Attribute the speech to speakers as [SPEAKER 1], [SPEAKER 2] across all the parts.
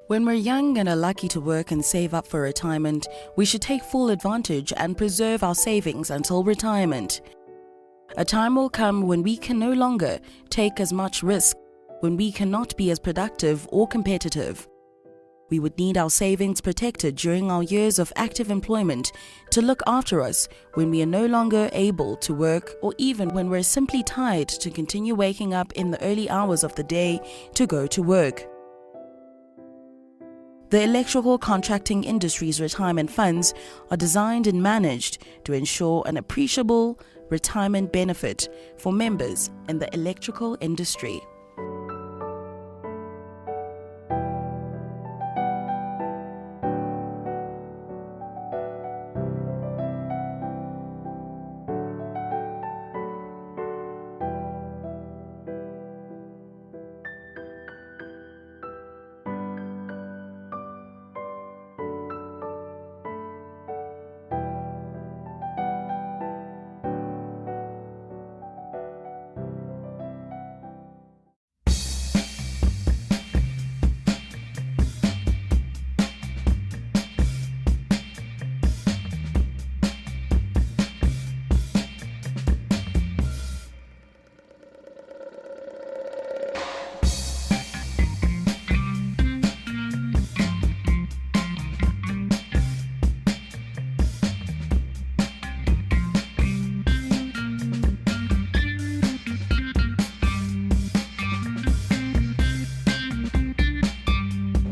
[SPEAKER 1] When we're young and are lucky to work and save up for retirement, we should take full advantage and preserve our savings until retirement. A time will come when we can no longer take as much risk, when we cannot be as productive or competitive. We would need our savings protected during our years of active employment to look after us when we are no longer able to work, or even when we're simply tired to continue waking up in the early hours of the day to go to work. The electrical contracting industry's retirement funds are designed and managed to ensure an appreciable retirement benefit for members in the electrical industry.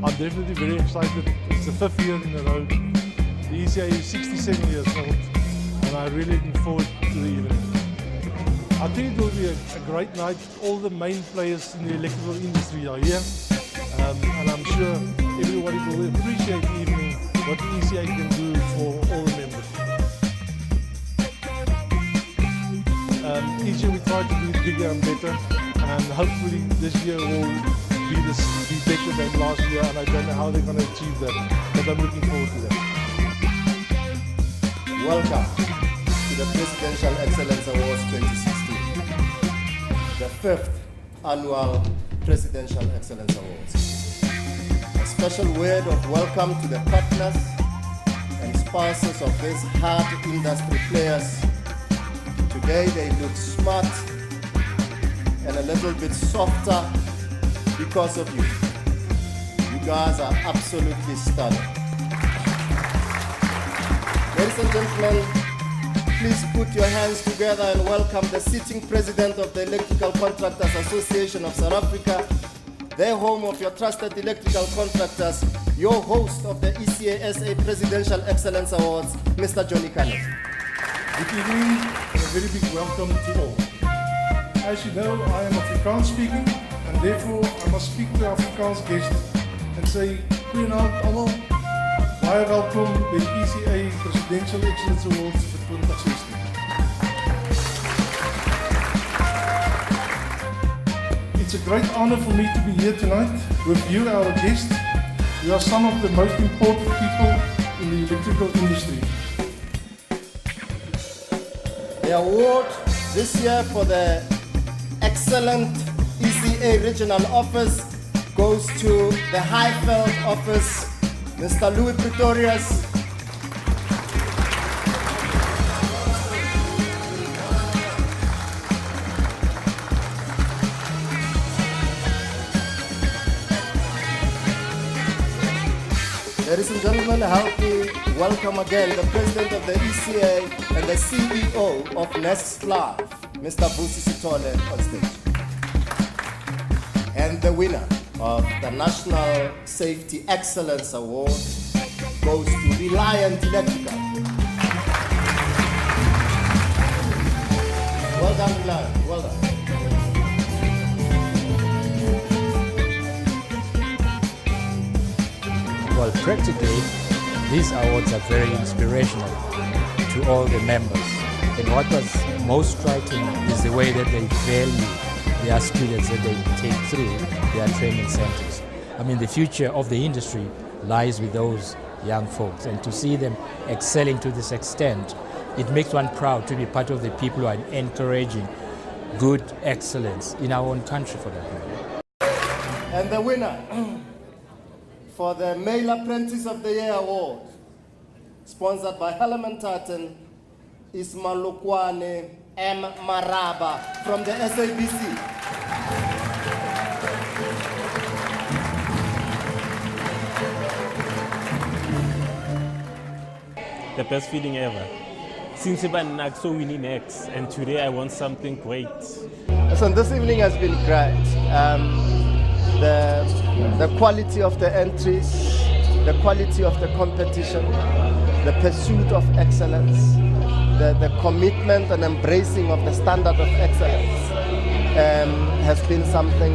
[SPEAKER 2] I'm definitely very excited. It's the 5th year in a row. The ECA is 67 years old, and I'm really looking forward to the evening. I think it will be a great night. All the main players in the electrical industry are here, and I'm sure everybody will appreciate the evening, what the ECA can do for all the members. Each year we try to do it bigger and better, and hopefully this year will be better than last year, and I don't know how they're going to achieve that, but I'm looking forward to that.
[SPEAKER 3] Welcome to the Presidential Excellence Awards 2016, the 5th annual Presidential Excellence Awards. A special word of welcome to the partners and sponsors of these hard industry players. Today they look smart and a little bit softer because of you. You guys are absolutely stunning. Ladies and gentlemen, please put your hands together and welcome the sitting president of the Electrical Contractors Association of South Africa, the home of your trusted electrical contractors, your host of the ECA SA Presidential Excellence Awards, Mr. Johnny Kane.
[SPEAKER 2] Good evening and a very big welcome to all. As you know, I am Afrikaans speaking, and therefore I must speak to Afrikaans guests and say, goeienaand allemaal, baie welkom by die ECA Presidential Excellence Awards vir 2016. It's a great honor for me to be here tonight with you, our guests. You are some of the most important people in the electrical industry.
[SPEAKER 3] The award this year for the excellent ECA Regional Office goes to the Highveld Office, Mr. Louis Pretorius. Ladies and gentlemen, help me welcome again the President of the ECA and the CEO of Next Live, Mr. Vusi Sithole, on stage. And the winner of the National Safety Excellence Award goes to Reliant Electrical. Well done, Reliant. Well done.
[SPEAKER 4] Well, practically, these awards are very inspirational to all the members. And what was most striking is the way that they value their students that they take through their training centers. I mean, the future of the industry lies with those young folks, and to see them excelling to this extent, it makes one proud to be part of the people who are encouraging good excellence in our own country, for that matter.
[SPEAKER 3] And the winner for the Male Apprentice of the Year Award, sponsored by Helen Tartan, is Malukwane M. Maraba from the SABC.
[SPEAKER 5] The best feeling ever. Since I've so winning next, and today I want something great.
[SPEAKER 3] So this evening has been great. The quality of the entries, the quality of the competition, the pursuit of excellence, the commitment and embracing of the standard of excellence has been something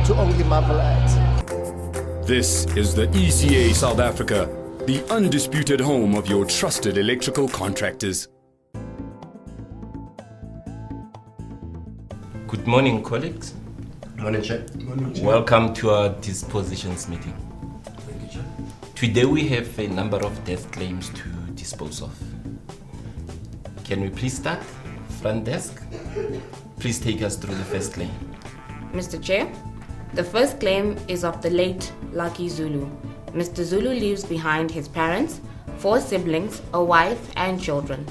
[SPEAKER 3] to only marvel at.
[SPEAKER 6] This is the ECA South Africa, the undisputed home of your trusted electrical contractors.
[SPEAKER 7] Good morning, colleagues.
[SPEAKER 3] Morning, Chair.
[SPEAKER 7] Welcome to our dispositions meeting.
[SPEAKER 3] Thank you, Chair.
[SPEAKER 7] Today we have a number of death claims to dispose of. Can we please start? Front desk, please take us through the first claim.
[SPEAKER 8] Mr. Chair, the first claim is of the late Lucky Zulu. Mr. Zulu leaves behind his parents, 4 siblings, a wife, and children.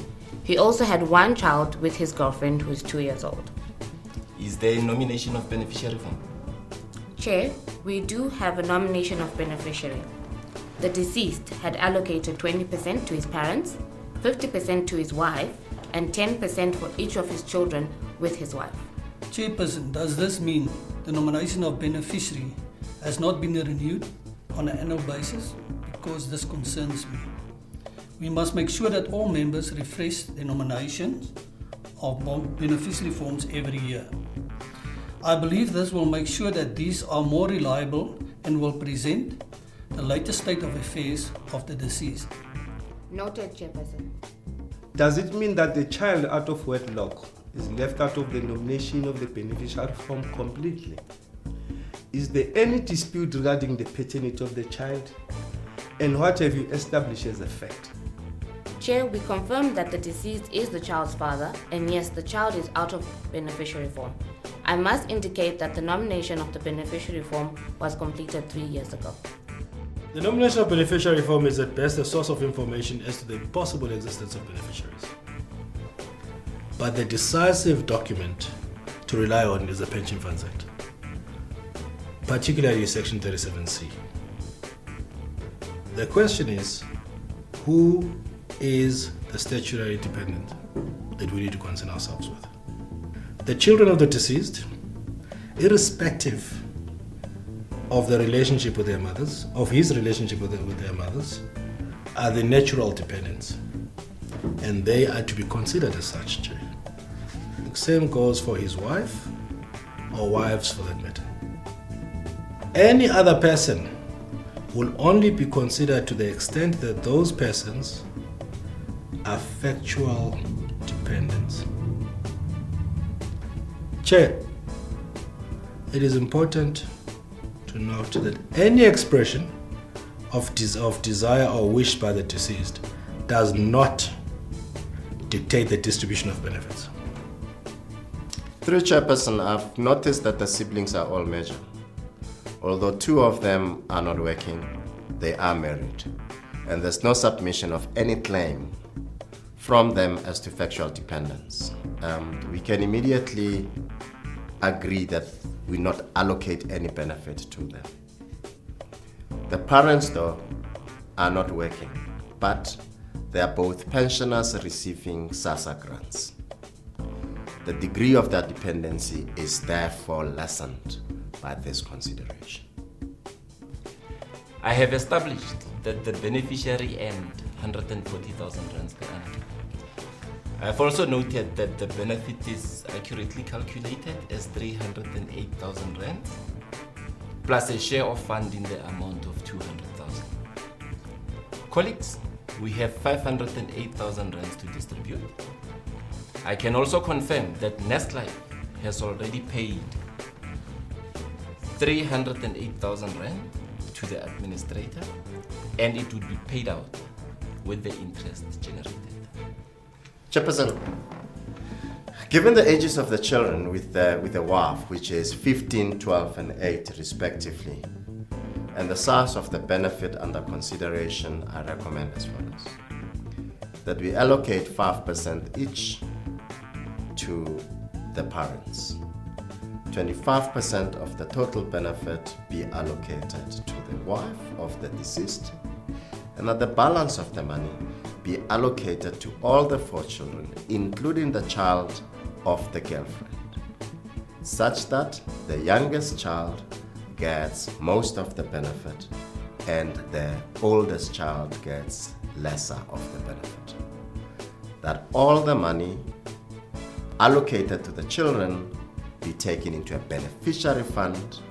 [SPEAKER 8] He also had 1 child with his girlfriend who is 2 years old.
[SPEAKER 7] Is there a nomination of beneficiary form?
[SPEAKER 8] Chair, we do have a nomination of beneficiary. The deceased had allocated 20% to his parents, 50% to his wife, and 10% for each of his children with his wife.
[SPEAKER 9] Chairperson, does this mean the nomination of beneficiary has not been renewed on an annual basis? Because this concerns me. We must make sure that all members refresh their nominations of beneficiary forms every year. I believe this will make sure that these are more reliable and will present the latest state of affairs of the deceased.
[SPEAKER 8] Noted, Chairperson.
[SPEAKER 10] Does it mean that the child out of wedlock is left out of the nomination of the beneficiary form completely? Is there any dispute regarding the paternity of the child? And what have you established as a fact?
[SPEAKER 8] Chair, we confirm that the deceased is the child's father, and yes, the child is out of beneficiary form. I must indicate that the nomination of the beneficiary form was completed 3 years ago.
[SPEAKER 2] The nomination of beneficiary form is at best a source of information as to the possible existence of beneficiaries. But the decisive document to rely on is the Pension Funds Act, particularly Section 37C. The question is, who is the statutory dependent that we need to concern ourselves with? The children of the deceased, irrespective of the relationship with their mothers, of his relationship with their mothers, are the natural dependents, and they are to be considered as such. The same goes for his wife, or wives for that matter. Any other person will only be considered to the extent that those persons are factual dependents. Chair, it is important to note that any expression of desire or wish by the deceased does not dictate the distribution of benefits.
[SPEAKER 3] Through Chairperson, I've noticed that the siblings are all major. Although 2 of them are not working, they are married, and there's no submission of any claim from them as to factual dependence. We can immediately agree that we not allocate any benefit to them. The parents, though, are not working, but they are both pensioners receiving SASSA grants. The degree of their dependency is therefore lessened by this consideration.
[SPEAKER 7] I have established that the beneficiary earned 140,000 rands per annum. I have also noted that the benefit is accurately calculated as 308,000 rands, plus a share of fund in the amount of 200,000. Colleagues, we have 508,000 rands to distribute. I can also confirm that Nestlife has already paid 308,000 rand to the administrator, and it would be paid out with the interest generated.
[SPEAKER 3] Chairperson, given the ages of the children with the WAF, which is 15, 12, and 8 respectively, and the size of the benefit under consideration, I recommend as follows. That we allocate 5% each to the parents. 25% of the total benefit be allocated to the wife of the deceased, and that the balance of the money be allocated to all the 4 children, including the child of the girlfriend, such that the youngest child gets most of the benefit and the oldest child gets lesser of the benefit. That all the money allocated to the children be taken into a beneficiary fund,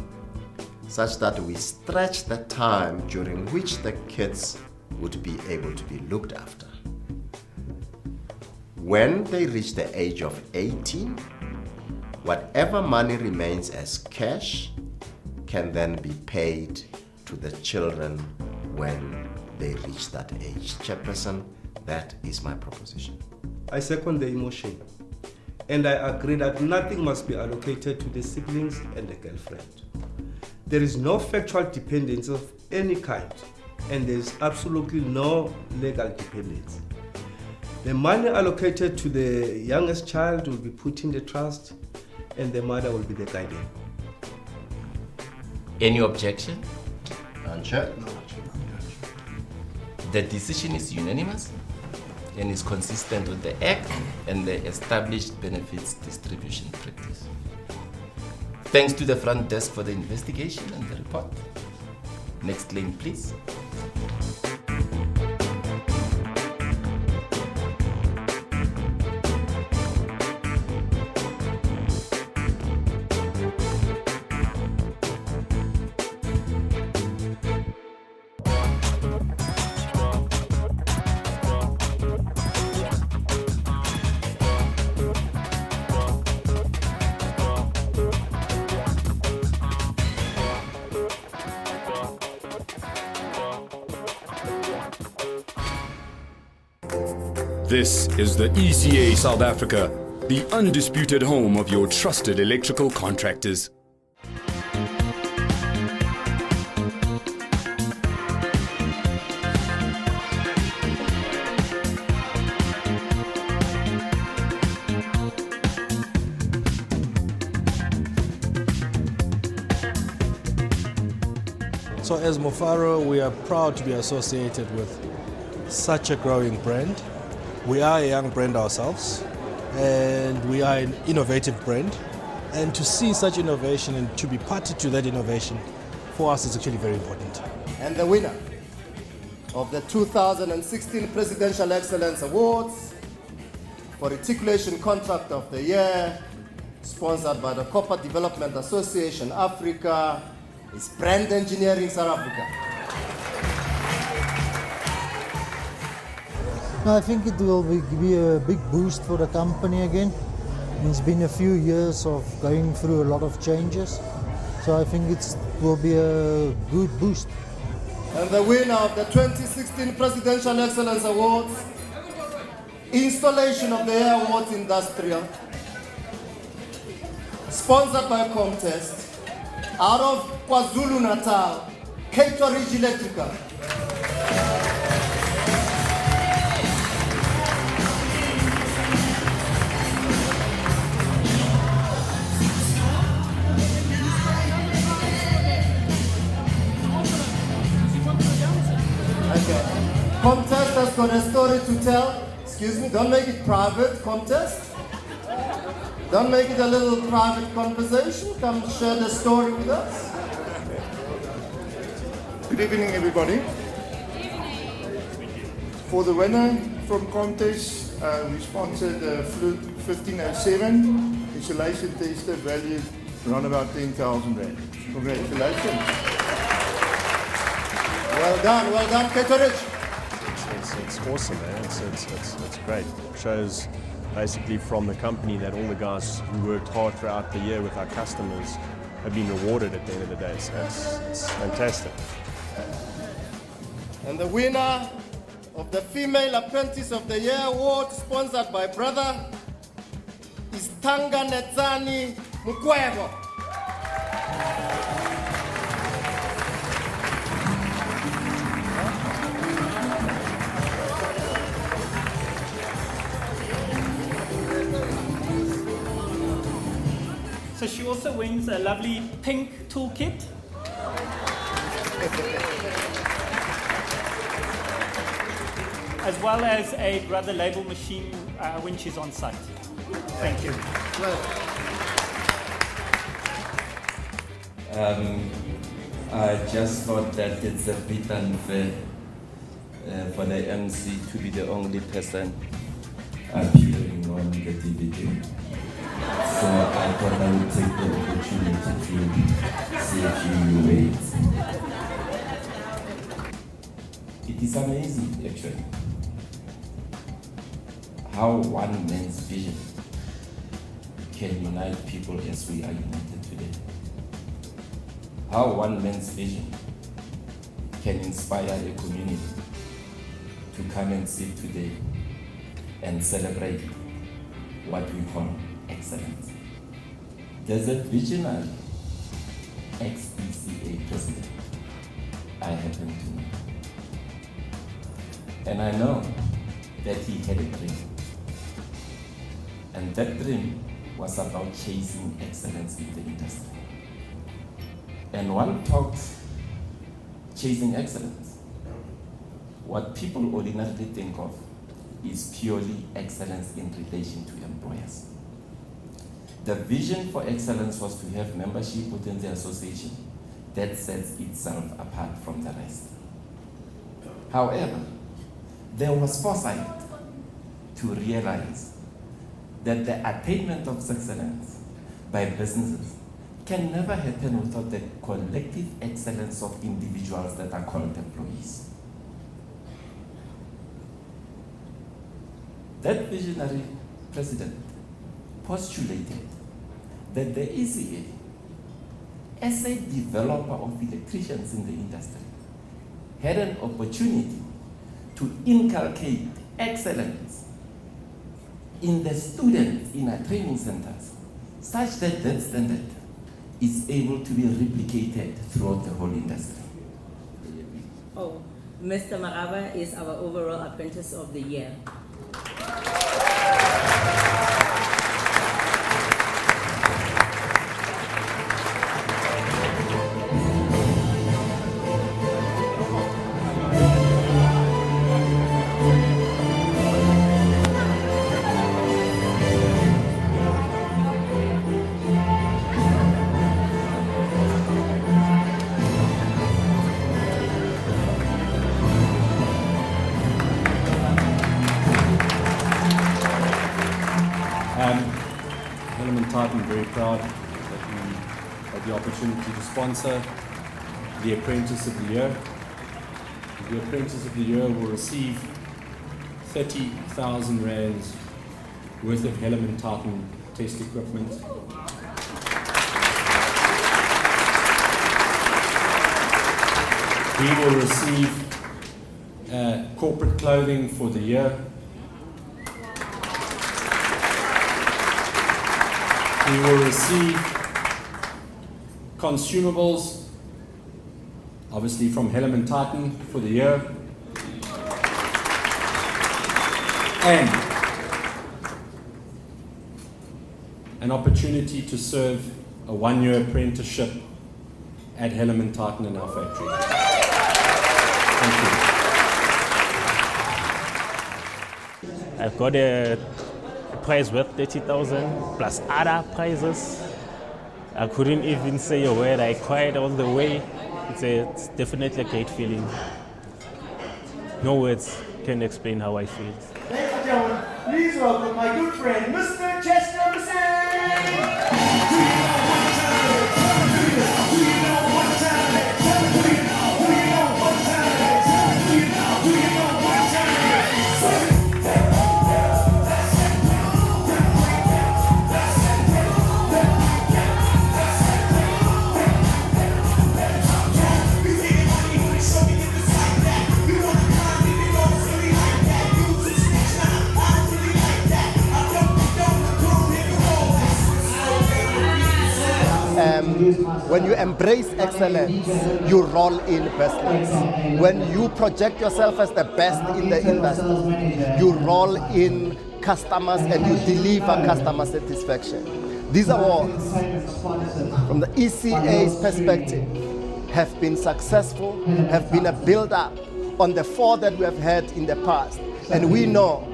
[SPEAKER 3] such that we stretch the time during which the kids would be able to be looked after. When they reach the age of 18, whatever money remains as cash can then be paid to the children when they reach that age. Chairperson, that is my proposition.
[SPEAKER 10] I second the emotion, and I agree that nothing must be allocated to the siblings and the girlfriend. There is no factual dependence of any kind, and there is absolutely no legal dependence. The money allocated to the youngest child will be put in the trust, and the mother will be the guardian.
[SPEAKER 7] Any objection?
[SPEAKER 3] Madam Chair.
[SPEAKER 7] The decision is unanimous and is consistent with the Act and the established benefits distribution practice. Thanks to the front desk for the investigation and the report. Next claim, please.
[SPEAKER 6] This is the ECA South Africa, the undisputed home of your trusted electrical contractors.
[SPEAKER 11] So as Mofaro, we are proud to be associated with such a growing brand. We are a young brand ourselves, and we are an innovative brand. And to see such innovation and to be party to that innovation, for us is actually very important.
[SPEAKER 3] And the winner of the 2016 Presidential Excellence Awards for Reticulation Contract of the Year, sponsored by the Copper Development Association Africa, is Brand Engineering South Africa.
[SPEAKER 12] I think it will be a big boost for the company again. It's been a few years of going through a lot of changes, so I think it will be a good boost.
[SPEAKER 3] And the winner of the 2016 Presidential Excellence Awards, Installation of the Year Awards Industrial, sponsored by Comtest, out of KwaZulu-Natal, Cape Ridge Electrical. Contest has got a story to tell. Excuse me, don't make it private, Contest. Don't make it a little private conversation. Come share the story with us.
[SPEAKER 13] Good evening, everybody. For the winner from Contest, we sponsored the Flute 1507 insulation tester valued around about 10,000 rand. Congratulations.
[SPEAKER 3] Well done, Caterich.
[SPEAKER 14] It's awesome, man. It's great. It shows basically from the company that all the guys who worked hard throughout the year with our customers have been rewarded at the end of the day. So it's fantastic.
[SPEAKER 3] And the winner of the Female Apprentice of the Year Award, sponsored by Brother, is Tanga Netsani Mukwego.
[SPEAKER 15] So she also wins a lovely pink toolkit. As well as a Brother label machine when she's on site. Thank you.
[SPEAKER 7] I just thought that it's a bit unfair for the MC to be the only person appearing on the DVD. So I thought I would take the opportunity to say a few words. It is amazing, actually, how one man's vision can unite people as we are united today. How one man's vision can inspire a community to come and sit today and celebrate what we call excellence. There's a visionary ex-ECA president I happen to know. And I know that he had a dream. And that dream was about chasing excellence in the industry. And one talks chasing excellence. What people ordinarily think of is purely excellence in relation to employers. The vision for excellence was to have membership within the association that sets itself apart from the rest. However, there was foresight to realize that the attainment of excellence by businesses can never happen without the collective excellence of individuals that are called employees. That visionary president postulated that the ECA, as a developer of electricians in the industry, had an opportunity to inculcate excellence in the students in our training centers, such that that standard is able to be replicated throughout the whole industry.
[SPEAKER 16] Oh, Mr. Maraba is our overall Apprentice of the Year.
[SPEAKER 17] I'm very proud that we had the opportunity to sponsor the Apprentice of the Year. The Apprentice of the Year will receive 30,000 rands worth of Hellman Tartan test equipment. He will receive corporate clothing for the year. He will receive consumables, obviously from Hellman Tartan for the year. And an opportunity to serve a one-year apprenticeship at Hellman Tartan in our factory. Thank you.
[SPEAKER 5] I've got a prize worth 30,000 plus other prizes. I couldn't even say a word. I cried all the way. It's definitely a great feeling. No words can explain how I feel.
[SPEAKER 18] Ladies and gentlemen, please welcome my good friend, Mr. Chester Massey.
[SPEAKER 3] When you embrace excellence, you roll in business. When you project yourself as the best in the industry, you roll in customers and you deliver customer satisfaction. These awards, from the ECA's perspective, have been successful, have been a build-up on the 4 that we have had in the past. And we know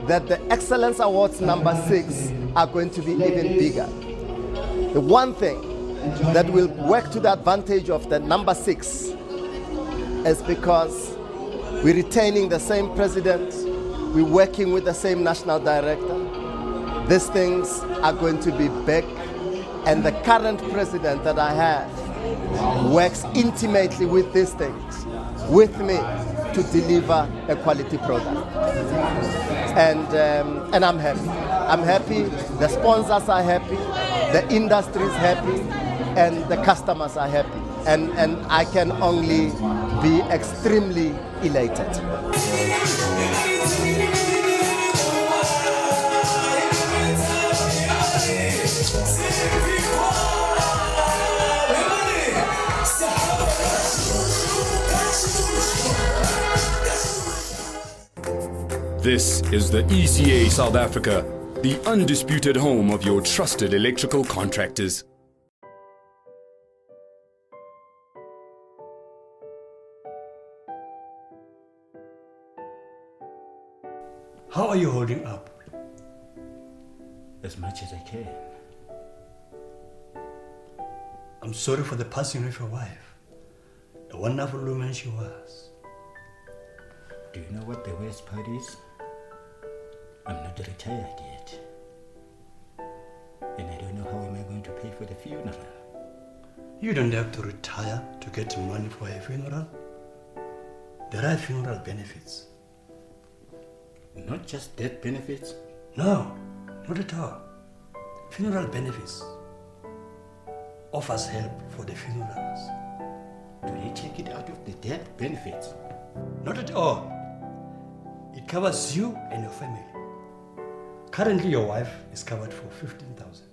[SPEAKER 3] that the Excellence Awards number 6 are going to be even bigger. The one thing that will work to the advantage of the number 6 is because we're retaining the same president, we're working with the same national director. These things are going to be big, and the current president that I have works intimately with these things, with me, to deliver a quality product. And I'm happy. I'm happy, the sponsors are happy, the industry is happy, and the customers are happy. And I can only be extremely elated.
[SPEAKER 6] This is the ECA South Africa, the undisputed home of your trusted electrical contractors.
[SPEAKER 9] How are you holding up?
[SPEAKER 19] As much as I can.
[SPEAKER 9] I'm sorry for the passing of your wife. A wonderful woman she was.
[SPEAKER 19] Do you know what the worst part is? I'm not retired yet. And I don't know how am I going to pay for the funeral.
[SPEAKER 9] You don't have to retire to get money for a funeral. There are funeral benefits.
[SPEAKER 19] Not just death benefits?
[SPEAKER 9] No, not at all. Funeral benefits offers help for the funerals.
[SPEAKER 19] Do they take it out of the death benefits?
[SPEAKER 9] Not at all. It covers you and your family. Currently, your wife is covered for 15,000.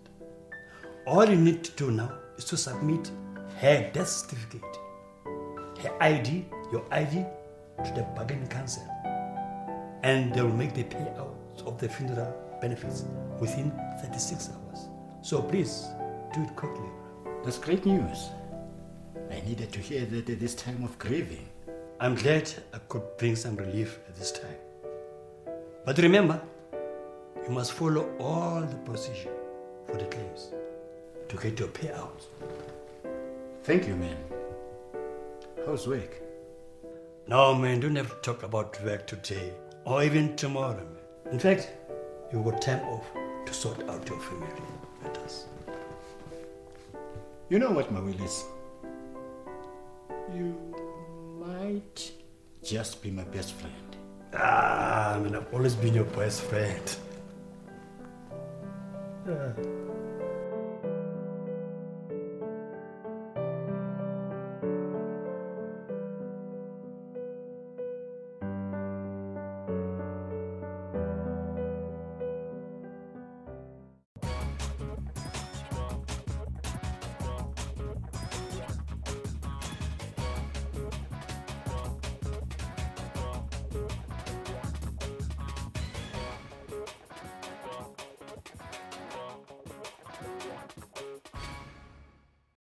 [SPEAKER 9] All you need to do now is to submit her death certificate, her ID, your ID, to the bargaining council, and they will make the payouts of the funeral benefits within 36 hours. So please, do it quickly.
[SPEAKER 19] That's great news. I needed to hear that at this time of grieving.
[SPEAKER 9] I'm glad I could bring some relief at this time. But remember, you must follow all the procedure for the claims to get your payout.
[SPEAKER 19] Thank you, man. How's work?
[SPEAKER 9] No, man, don't have to talk about work today or even tomorrow, man. In fact, you got time off to sort out your family matters.
[SPEAKER 19] You know what, Mawilis? You might just be my best friend.
[SPEAKER 9] Ah, man, I've always been your best friend.